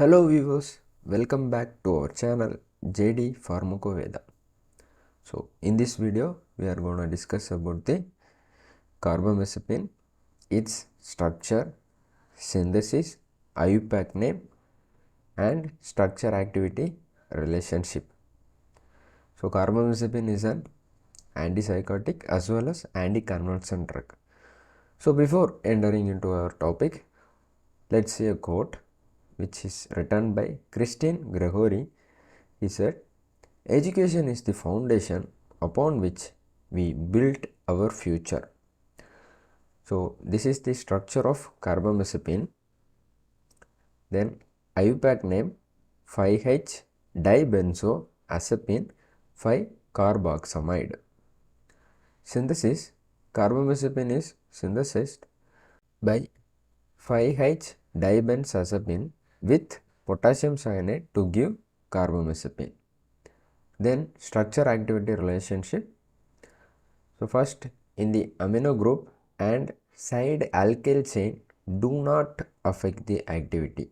Hello viewers, welcome back to our channel JD Pharmacoveda. So in this video we are going to discuss about the carbamazepine, its structure, synthesis, IUPAC name and structure activity relationship. So carbamazepine is an antipsychotic as well as anticonvulsant drug. So before entering into our topic, let's see a quote which is written by Christine Gregory. He said, "Education is the foundation upon which we build our future." So this is the structure of carbamazepine. Then IUPAC name 5H dibenzoazepine 5-carboxamide. Synthesis: carbamazepine is synthesized by 5H dibenzoazepine with potassium cyanate to give carbamazepine. Then structure activity relationship. So first, in the amino group and side alkyl chain do not affect the activity.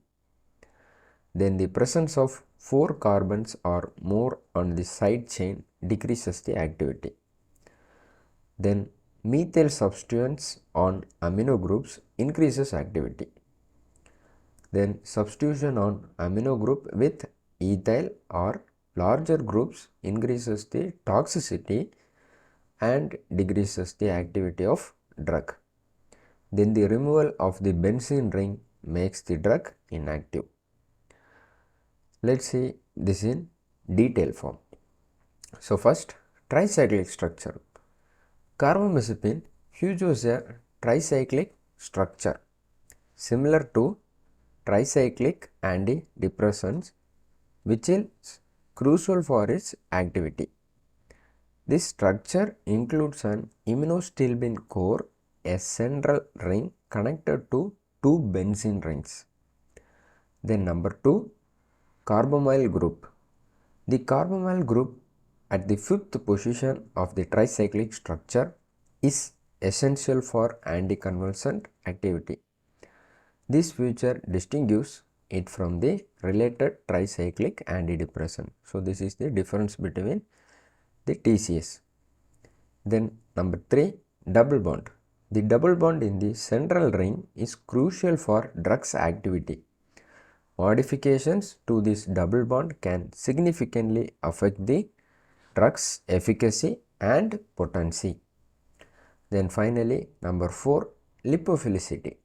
Then the presence of 4 carbons or more on the side chain decreases the activity. Then methyl substituents on amino groups increases activity. Then substitution on amino group with ethyl or larger groups increases the toxicity and decreases the activity of drug. Then the removal of the benzene ring makes the drug inactive. Let's see this in detail form. So first, tricyclic structure. Carbamazepine uses a tricyclic structure similar to tricyclic antidepressants, which is crucial for its activity. This structure includes an iminostilbene core, a central ring connected to 2 benzene rings. Then number 2, carbamoyl group. The carbamoyl group at the 5th position of the tricyclic structure is essential for anticonvulsant activity. This feature distinguishes it from the related tricyclic antidepressant. So this is the difference between the TCS. Then number 3, double bond. The double bond in the central ring is crucial for drug's activity. Modifications to this double bond can significantly affect the drug's efficacy and potency. Then finally, number 4, lipophilicity.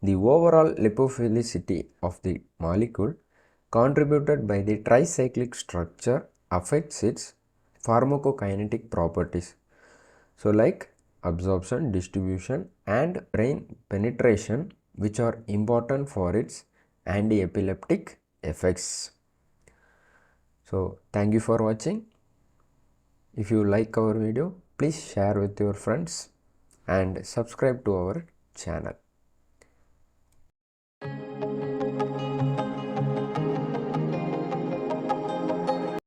The overall lipophilicity of the molecule contributed by the tricyclic structure affects its pharmacokinetic properties. So like absorption, distribution and brain penetration, which are important for its antiepileptic effects. So thank you for watching. If you like our video, please share with your friends and subscribe to our channel.